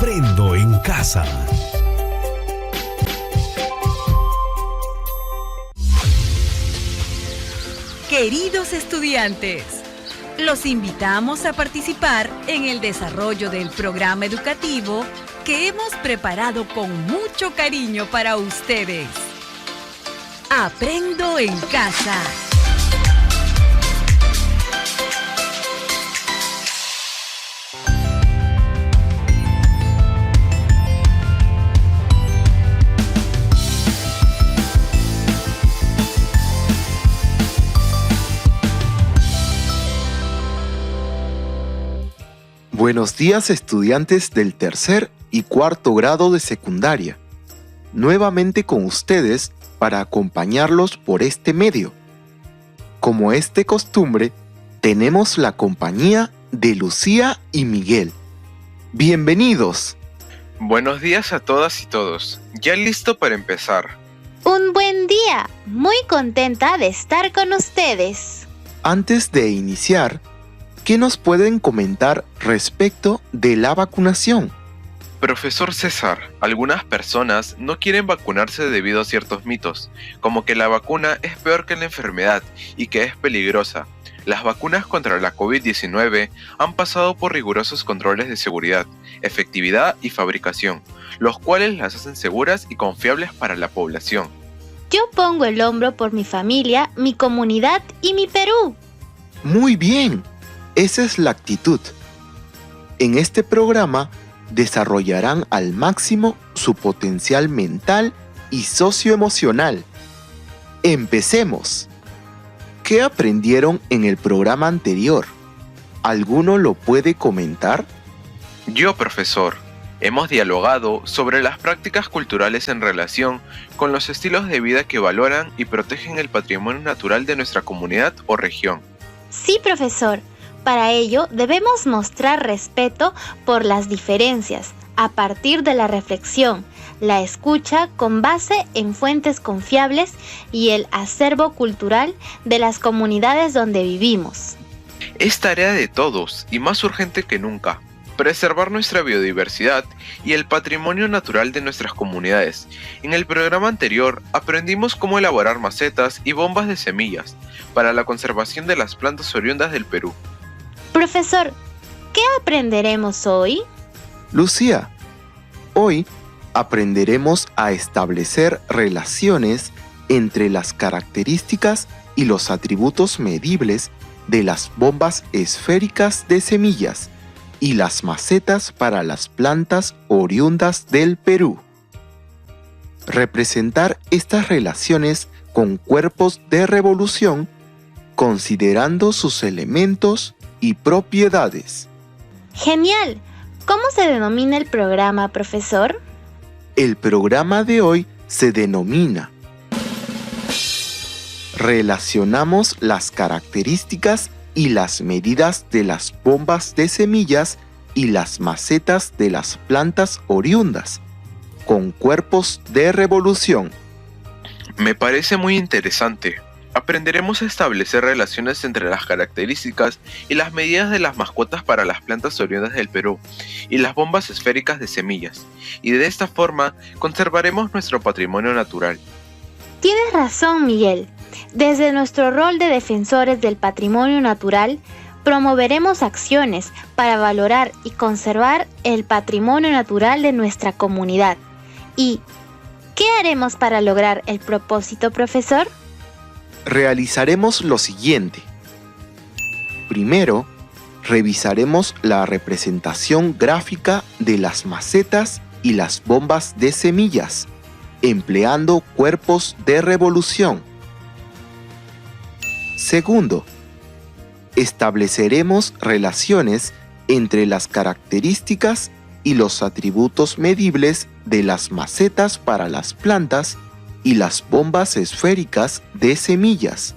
Aprendo en casa. Queridos estudiantes, los invitamos a participar en el desarrollo del programa educativo que hemos preparado con mucho cariño para ustedes. Aprendo en casa. Buenos días, estudiantes del tercer y cuarto grado de secundaria. Nuevamente con ustedes para acompañarlos por este medio. Como es de costumbre, tenemos la compañía de Lucía y Miguel. ¡Bienvenidos! Buenos días a todas y todos. Ya listo para empezar. Un buen día. Muy contenta de estar con ustedes. Antes de iniciar, ¿qué nos pueden comentar respecto de la vacunación? Profesor César, algunas personas no quieren vacunarse debido a ciertos mitos, como que la vacuna es peor que la enfermedad y que es peligrosa. Las vacunas contra la COVID-19 han pasado por rigurosos controles de seguridad, efectividad y fabricación, los cuales las hacen seguras y confiables para la población. Yo pongo el hombro por mi familia, mi comunidad y mi Perú. Muy bien. Esa es la actitud. En este programa desarrollarán al máximo su potencial mental y socioemocional. Empecemos. ¿Qué aprendieron en el programa anterior? ¿Alguno lo puede comentar? Yo, profesor, hemos dialogado sobre las prácticas culturales en relación con los estilos de vida que valoran y protegen el patrimonio natural de nuestra comunidad o región. Sí, profesor. Para ello, debemos mostrar respeto por las diferencias, a partir de la reflexión, la escucha con base en fuentes confiables y el acervo cultural de las comunidades donde vivimos. Es tarea de todos y más urgente que nunca, preservar nuestra biodiversidad y el patrimonio natural de nuestras comunidades. En el programa anterior aprendimos cómo elaborar macetas y bombas de semillas para la conservación de las plantas oriundas del Perú. Profesor, ¿qué aprenderemos hoy? Lucía, hoy aprenderemos a establecer relaciones entre las características y los atributos medibles de las bombas esféricas de semillas y las macetas para las plantas oriundas del Perú. Representar estas relaciones con cuerpos de revolución, considerando sus elementos y propiedades. ¡Genial! ¿Cómo se denomina el programa, profesor? El programa de hoy se denomina Relacionamos las características y las medidas de las bombas de semillas y las macetas de las plantas oriundas, con cuerpos de revolución. Me parece muy interesante. Aprenderemos a establecer relaciones entre las características y las medidas de las mascotas para las plantas oriundas del Perú y las bombas esféricas de semillas, y de esta forma conservaremos nuestro patrimonio natural. Tienes razón, Miguel. Desde nuestro rol de defensores del patrimonio natural, promoveremos acciones para valorar y conservar el patrimonio natural de nuestra comunidad. ¿Y qué haremos para lograr el propósito, profesor? Realizaremos lo siguiente. Primero, revisaremos la representación gráfica de las macetas y las bombas de semillas, empleando cuerpos de revolución. Segundo, estableceremos relaciones entre las características y los atributos medibles de las macetas para las plantas y las bombas esféricas de semillas.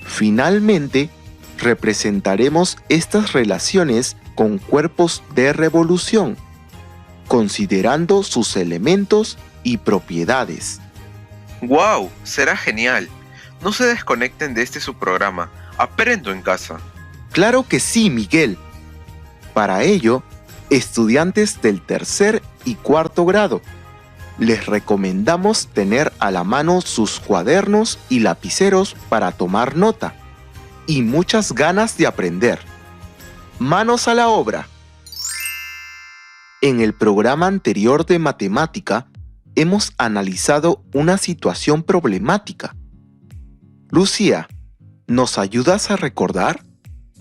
Finalmente, representaremos estas relaciones con cuerpos de revolución, considerando sus elementos y propiedades. ¡Wow! Será genial. No se desconecten de este su programa. Aprendo en casa. Claro que sí, Miguel. Para ello, Estudiantes del tercer y cuarto grado, les recomendamos tener a la mano sus cuadernos y lapiceros para tomar nota y muchas ganas de aprender. ¡Manos a la obra! En el programa anterior de matemática, hemos analizado una situación problemática. Lucía, ¿nos ayudas a recordar?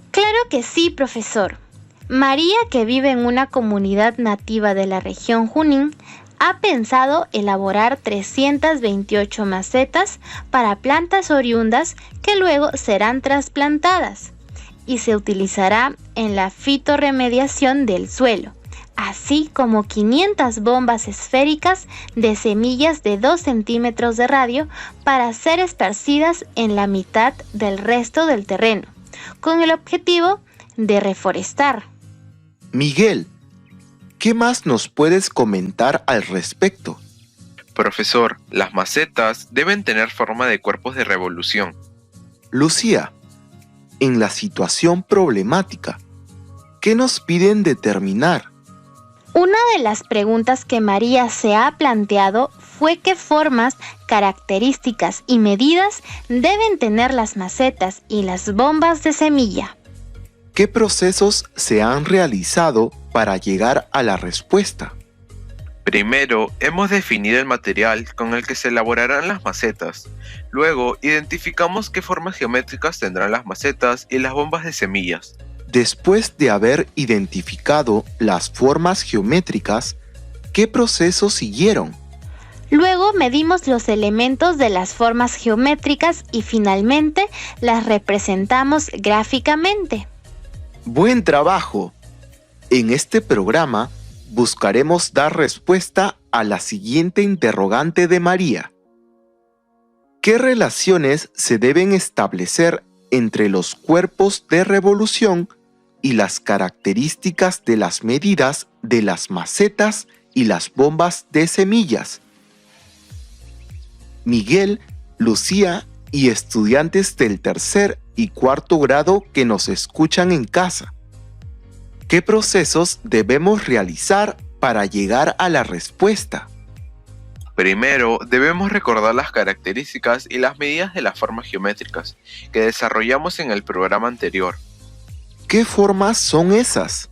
Claro que sí, profesor. María, que vive en una comunidad nativa de la región Junín, ha pensado elaborar 328 macetas para plantas oriundas que luego serán trasplantadas y se utilizará en la fitorremediación del suelo, así como 500 bombas esféricas de semillas de 2 centímetros de radio para ser esparcidas en la mitad del resto del terreno, con el objetivo de reforestar. Miguel, ¿qué más nos puedes comentar al respecto? Profesor, las macetas deben tener forma de cuerpos de revolución. Lucía, en la situación problemática, ¿qué nos piden determinar? Una de las preguntas que María se ha planteado fue qué formas, características y medidas deben tener las macetas y las bombas de semilla. ¿Qué procesos se han realizado para llegar a la respuesta? Primero, hemos definido el material con el que se elaborarán las macetas. Luego, identificamos qué formas geométricas tendrán las macetas y las bombas de semillas. Después de haber identificado las formas geométricas, ¿qué procesos siguieron? Luego medimos los elementos de las formas geométricas y finalmente las representamos gráficamente. ¡Buen trabajo! En este programa buscaremos dar respuesta a la siguiente interrogante de María. ¿Qué relaciones se deben establecer entre los cuerpos de revolución y las características de las medidas de las macetas y las bombas de semillas? Miguel, Lucía y estudiantes del tercer y cuarto grado que nos escuchan en casa. ¿Qué procesos debemos realizar para llegar a la respuesta? Primero, debemos recordar las características y las medidas de las formas geométricas que desarrollamos en el programa anterior. ¿Qué formas son esas?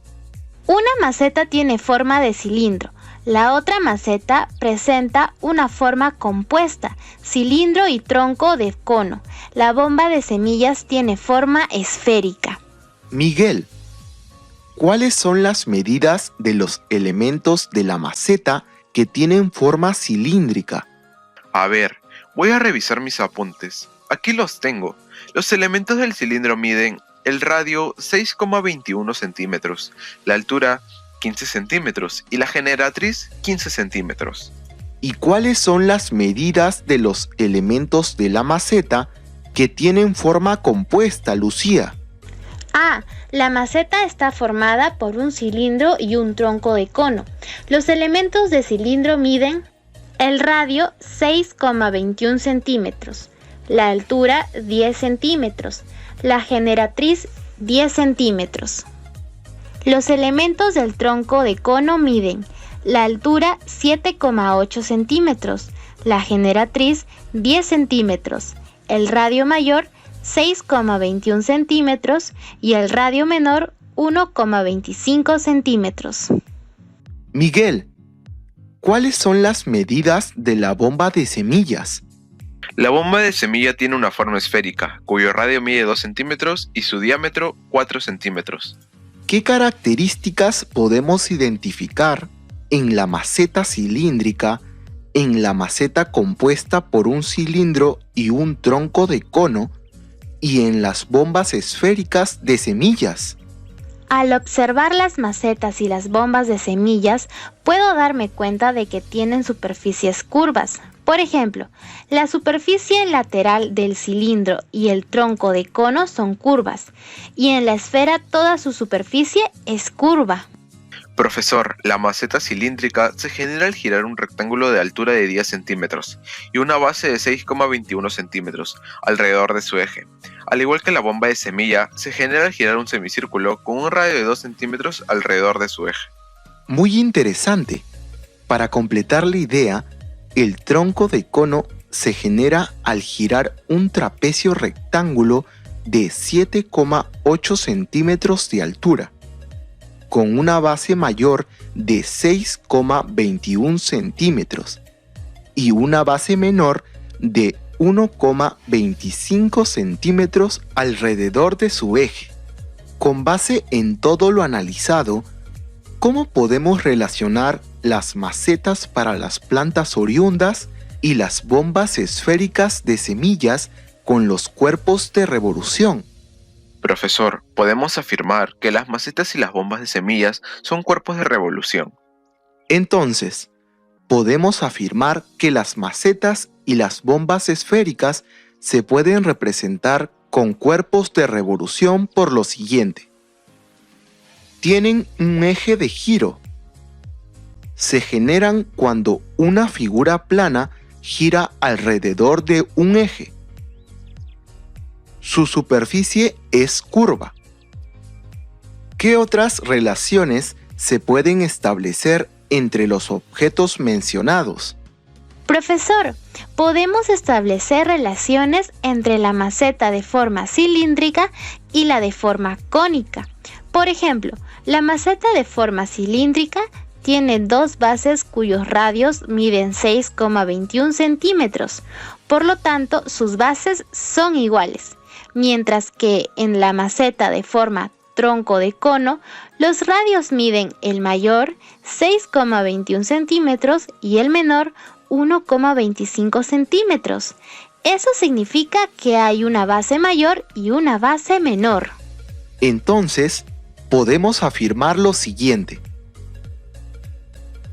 Una maceta tiene forma de cilindro. La otra maceta presenta una forma compuesta, cilindro y tronco de cono. La bomba de semillas tiene forma esférica. Miguel, ¿cuáles son las medidas de los elementos de la maceta que tienen forma cilíndrica? A ver, voy a revisar mis apuntes. Aquí los tengo. Los elementos del cilindro miden el radio 6,21 centímetros, la altura 15 centímetros y la generatriz 15 centímetros. ¿Y cuáles son las medidas de los elementos de la maceta que tienen forma compuesta, Lucía? La maceta está formada por un cilindro y un tronco de cono. Los elementos de cilindro miden el radio 6,21 centímetros, la altura 10 centímetros, la generatriz 10 centímetros. Los elementos del tronco de cono miden la altura 7,8 centímetros, la generatriz 10 centímetros, el radio mayor 6,21 centímetros y el radio menor 1,25 centímetros. Miguel, ¿cuáles son las medidas de la bomba de semillas? La bomba de semilla tiene una forma esférica, cuyo radio mide 2 centímetros y su diámetro 4 centímetros. ¿Qué características podemos identificar en la maceta cilíndrica, en la maceta compuesta por un cilindro y un tronco de cono, y en las bombas esféricas de semillas? Al observar las macetas y las bombas de semillas, puedo darme cuenta de que tienen superficies curvas. Por ejemplo, la superficie lateral del cilindro y el tronco de cono son curvas, y en la esfera toda su superficie es curva. Profesor, la maceta cilíndrica se genera al girar un rectángulo de altura de 10 centímetros y una base de 6,21 centímetros alrededor de su eje. Al igual que la bomba de semilla, se genera al girar un semicírculo con un radio de 2 centímetros alrededor de su eje. Muy interesante. Para completar la idea, el tronco de cono se genera al girar un trapecio rectángulo de 7,8 centímetros de altura, con una base mayor de 6,21 centímetros y una base menor de 1,25 centímetros alrededor de su eje. Con base en todo lo analizado, ¿cómo podemos relacionar las macetas para las plantas oriundas y las bombas esféricas de semillas con los cuerpos de revolución? Profesor, podemos afirmar que las macetas y las bombas de semillas son cuerpos de revolución. Entonces, podemos afirmar que las macetas y las bombas esféricas se pueden representar con cuerpos de revolución por lo siguiente. Tienen un eje de giro. Se generan cuando una figura plana gira alrededor de un eje. Su superficie es curva. ¿Qué otras relaciones se pueden establecer entre los objetos mencionados? Profesor, podemos establecer relaciones entre la maceta de forma cilíndrica y la de forma cónica. Por ejemplo, la maceta de forma cilíndrica tiene dos bases cuyos radios miden 6,21 centímetros. Por lo tanto, sus bases son iguales. Mientras que en la maceta de forma tronco de cono, los radios miden el mayor 6,21 centímetros y el menor 1,25 centímetros. Eso significa que hay una base mayor y una base menor. Entonces, podemos afirmar lo siguiente.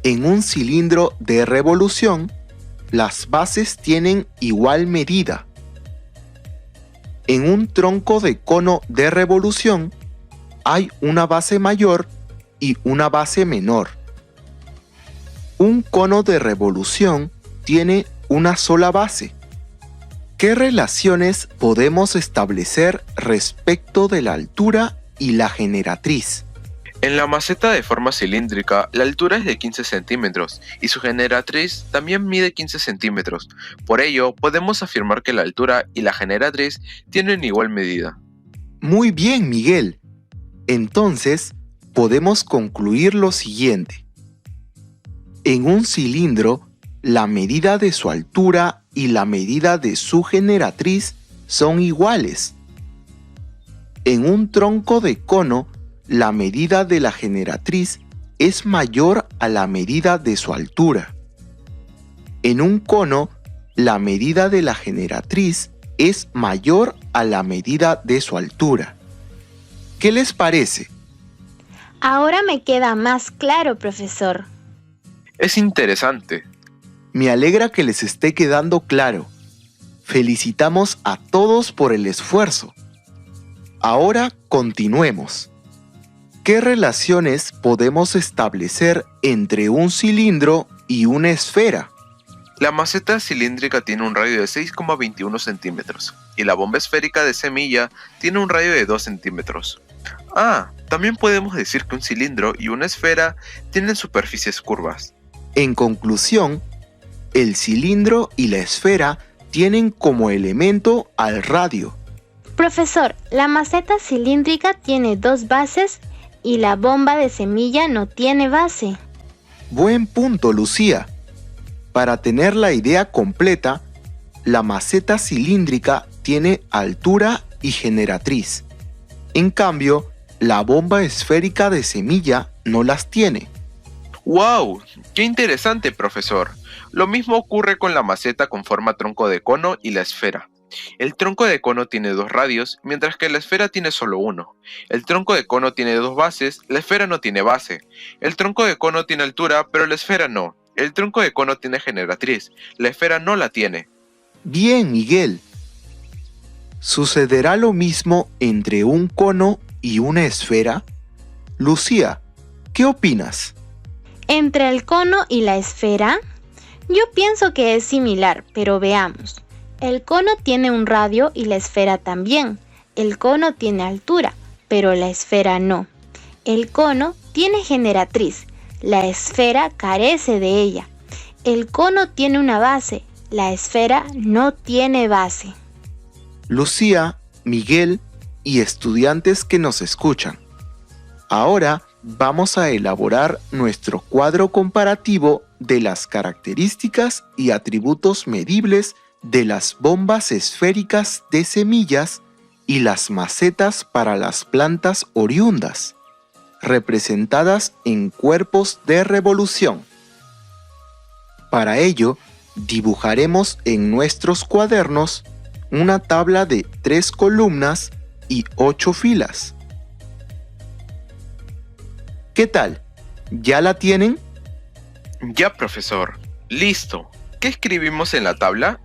En un cilindro de revolución, las bases tienen igual medida. En un tronco de cono de revolución, hay una base mayor y una base menor. Un cono de revolución tiene una sola base. ¿Qué relaciones podemos establecer respecto de la altura y la generatriz? En la maceta de forma cilíndrica, la altura es de 15 centímetros y su generatriz también mide 15 centímetros. Por ello, podemos afirmar que la altura y la generatriz tienen igual medida. Muy bien, Miguel. Entonces, podemos concluir lo siguiente. En un cilindro, la medida de su altura y la medida de su generatriz son iguales. En un tronco de cono, la medida de la generatriz es mayor a la medida de su altura. En un cono, la medida de la generatriz es mayor a la medida de su altura. ¿Qué les parece? Ahora me queda más claro, profesor. Es interesante. Me alegra que les esté quedando claro. Felicitamos a todos por el esfuerzo. Ahora continuemos. ¿Qué relaciones podemos establecer entre un cilindro y una esfera? La maceta cilíndrica tiene un radio de 6,21 centímetros y la bomba esférica de semilla tiene un radio de 2 centímetros. También podemos decir que un cilindro y una esfera tienen superficies curvas. En conclusión, el cilindro y la esfera tienen como elemento al radio. Profesor, la maceta cilíndrica tiene dos bases y la bomba de semilla no tiene base. Buen punto, Lucía. Para tener la idea completa, la maceta cilíndrica tiene altura y generatriz. En cambio, la bomba esférica de semilla no las tiene. ¡Wow! ¡Qué interesante, profesor! Lo mismo ocurre con la maceta con forma tronco de cono y la esfera. El tronco de cono tiene dos radios, mientras que la esfera tiene solo uno. El tronco de cono tiene dos bases, la esfera no tiene base. El tronco de cono tiene altura, pero la esfera no. El tronco de cono tiene generatriz, la esfera no la tiene. Bien, Miguel. ¿Sucederá lo mismo entre un cono y una esfera? Lucía, ¿qué opinas? ¿Entre el cono y la esfera? Yo pienso que es similar, pero veamos. El cono tiene un radio y la esfera también. El cono tiene altura, pero la esfera no. El cono tiene generatriz. la esfera carece de ella. El cono tiene una base, la esfera no tiene base. Lucía, Miguel y estudiantes que nos escuchan. Ahora vamos a elaborar nuestro cuadro comparativo de las características y atributos medibles de las bombas esféricas de semillas y las macetas para las plantas oriundas, representadas en cuerpos de revolución. Para ello, dibujaremos en nuestros cuadernos una tabla de 3 columnas y 8 filas. ¿Qué tal? ¿Ya la tienen? Ya, profesor. Listo. ¿Qué escribimos en la tabla?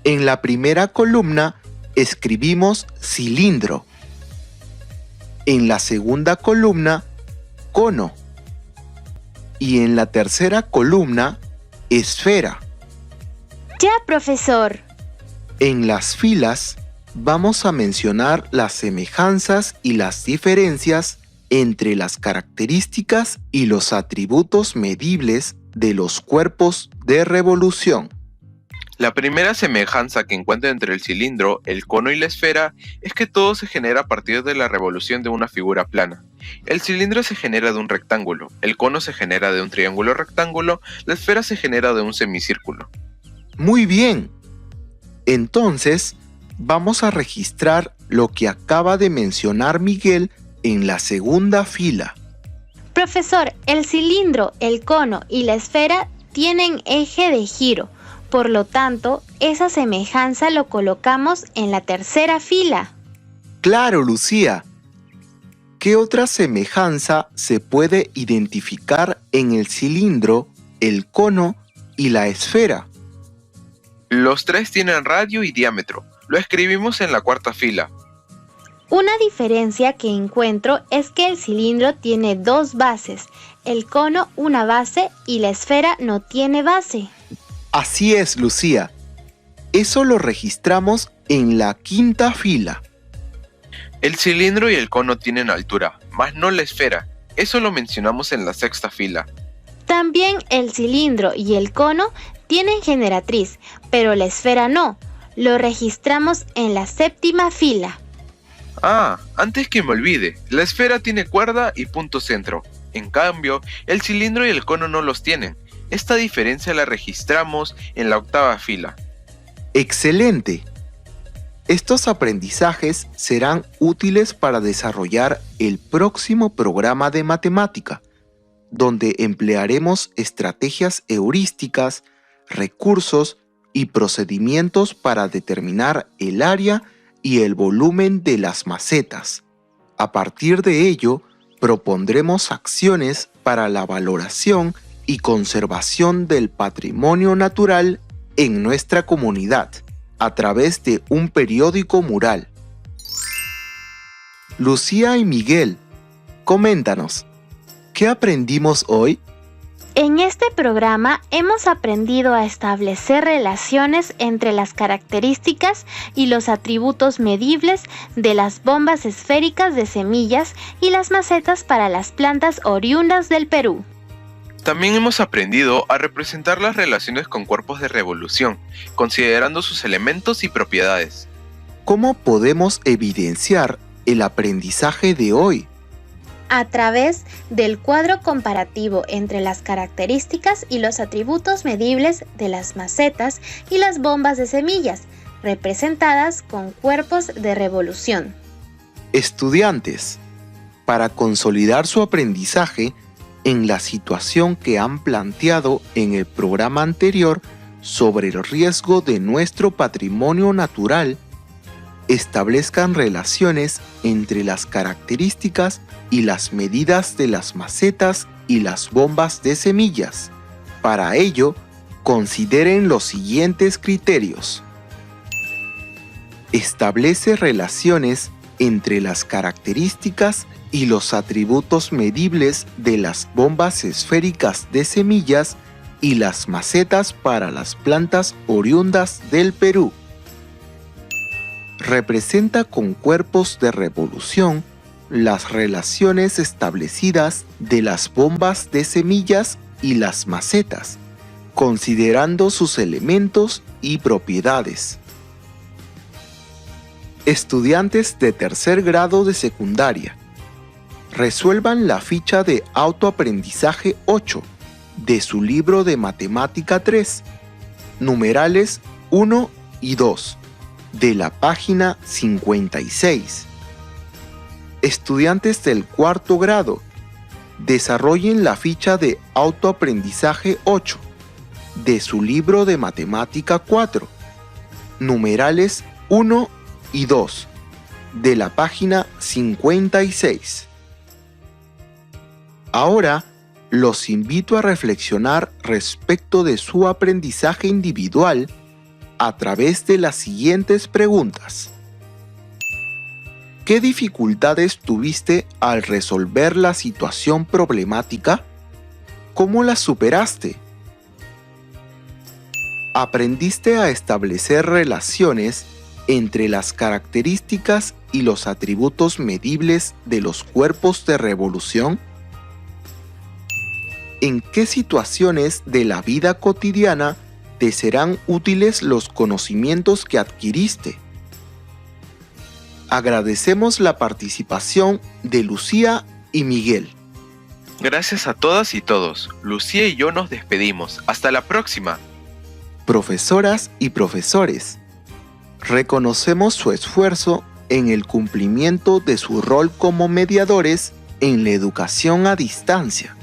En la primera columna escribimos cilindro. En la segunda columna, cono. Y en la tercera columna, esfera. Ya, profesor. En las filas vamos a mencionar las semejanzas y las diferencias entre las características y los atributos medibles de los cuerpos de revolución. La primera semejanza que encuentro entre el cilindro, el cono y la esfera es que todo se genera a partir de la revolución de una figura plana. El cilindro se genera de un rectángulo, el cono se genera de un triángulo rectángulo, la esfera se genera de un semicírculo. Muy bien. Entonces, vamos a registrar lo que acaba de mencionar Miguel en la segunda fila. Profesor, el cilindro, el cono y la esfera tienen eje de giro. Por lo tanto, esa semejanza lo colocamos en la tercera fila. ¡Claro, Lucía! ¿Qué otra semejanza se puede identificar en el cilindro, el cono y la esfera? Los tres tienen radio y diámetro. Lo escribimos en la cuarta fila. Una diferencia que encuentro es que el cilindro tiene 2 bases, el cono una base y la esfera no tiene base. Así es, Lucía. Eso lo registramos en la quinta fila. El cilindro y el cono tienen altura, mas no la esfera. Eso lo mencionamos en la sexta fila. También el cilindro y el cono tienen generatriz, pero la esfera no. Lo registramos en la séptima fila. Ah, antes que me olvide, la esfera tiene cuerda y punto centro. En cambio, el cilindro y el cono no los tienen. Esta diferencia la registramos en la octava fila. ¡Excelente! Estos aprendizajes serán útiles para desarrollar el próximo programa de matemática, donde emplearemos estrategias heurísticas, recursos y procedimientos para determinar el área y el volumen de las macetas. A partir de ello, propondremos acciones para la valoración y conservación del patrimonio natural en nuestra comunidad a través de un periódico mural. Lucía y Miguel, coméntanos, ¿qué aprendimos hoy? En este programa hemos aprendido a establecer relaciones entre las características y los atributos medibles de las bombas esféricas de semillas y las macetas para las plantas oriundas del Perú. También hemos aprendido a representar las relaciones con cuerpos de revolución, considerando sus elementos y propiedades. ¿Cómo podemos evidenciar el aprendizaje de hoy? A través del cuadro comparativo entre las características y los atributos medibles de las macetas y las bombas de semillas, representadas con cuerpos de revolución. Estudiantes, para consolidar su aprendizaje, en la situación que han planteado en el programa anterior sobre el riesgo de nuestro patrimonio natural, establezcan relaciones entre las características y las medidas de las macetas y las bombas de semillas. Para ello, consideren los siguientes criterios. Establece relaciones entre las características y los atributos medibles de las bombas esféricas de semillas y las macetas para las plantas oriundas del Perú. Representa con cuerpos de revolución las relaciones establecidas de las bombas de semillas y las macetas, considerando sus elementos y propiedades. Estudiantes de tercer grado de secundaria, resuelvan la ficha de autoaprendizaje 8 de su libro de Matemática 3, numerales 1 y 2, de la página 56. Estudiantes del cuarto grado, desarrollen la ficha de autoaprendizaje 8 de su libro de Matemática 4, numerales 1 y 2, de la página 56. Ahora, los invito a reflexionar respecto de su aprendizaje individual a través de las siguientes preguntas. ¿Qué dificultades tuviste al resolver la situación problemática? ¿Cómo la superaste? ¿Aprendiste a establecer relaciones entre las características y los atributos medibles de los cuerpos de revolución? ¿En qué situaciones de la vida cotidiana te serán útiles los conocimientos que adquiriste? Agradecemos la participación de Lucía y Miguel. Gracias a todas y todos. Lucía y yo nos despedimos. Hasta la próxima. Profesoras y profesores, reconocemos su esfuerzo en el cumplimiento de su rol como mediadores en la educación a distancia.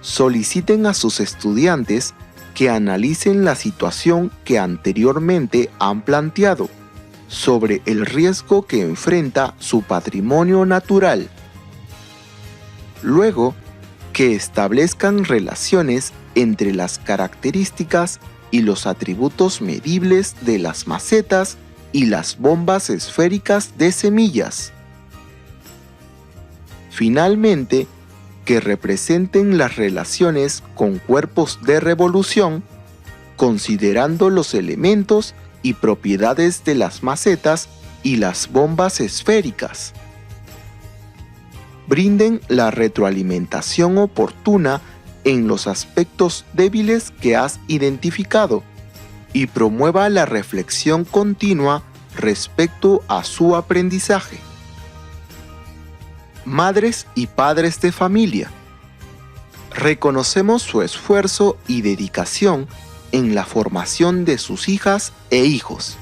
Soliciten a sus estudiantes que analicen la situación que anteriormente han planteado sobre el riesgo que enfrenta su patrimonio natural. Luego, que establezcan relaciones entre las características y los atributos medibles de las macetas y las bombas esféricas de semillas. Finalmente, que representen las relaciones con cuerpos de revolución, considerando los elementos y propiedades de las macetas y las bombas esféricas. Brinden la retroalimentación oportuna en los aspectos débiles que has identificado y promueva la reflexión continua respecto a su aprendizaje. Madres y padres de familia, reconocemos su esfuerzo y dedicación en la formación de sus hijas e hijos.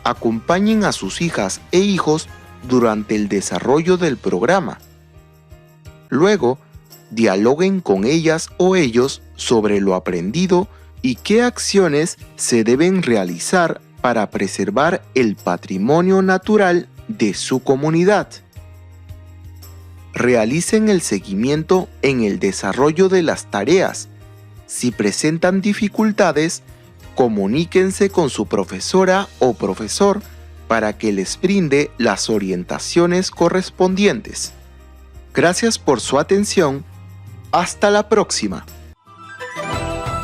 Acompañen a sus hijas e hijos durante el desarrollo del programa. Luego, dialoguen con ellas o ellos sobre lo aprendido y qué acciones se deben realizar para preservar el patrimonio natural de su comunidad. Realicen el seguimiento en el desarrollo de las tareas. Si presentan dificultades, comuníquense con su profesora o profesor para que les brinde las orientaciones correspondientes. Gracias por su atención. Hasta la próxima.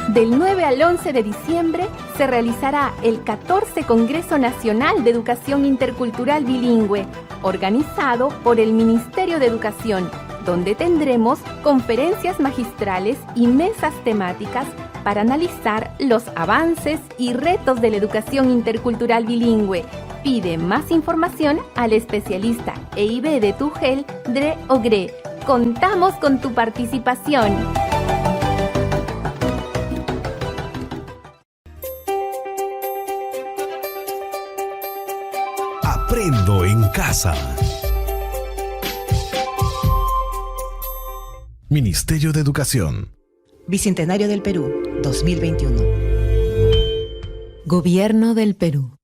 Del 9 al 11 de diciembre se realizará el 14 Congreso Nacional de Educación Intercultural Bilingüe, organizado por el Ministerio de Educación, donde tendremos conferencias magistrales y mesas temáticas para analizar los avances y retos de la educación intercultural bilingüe. Pide más información al especialista EIB de Tugel, Dre Ogre. Contamos con tu participación. Aprendo en casa. Ministerio de Educación. Bicentenario del Perú, 2021. Gobierno del Perú.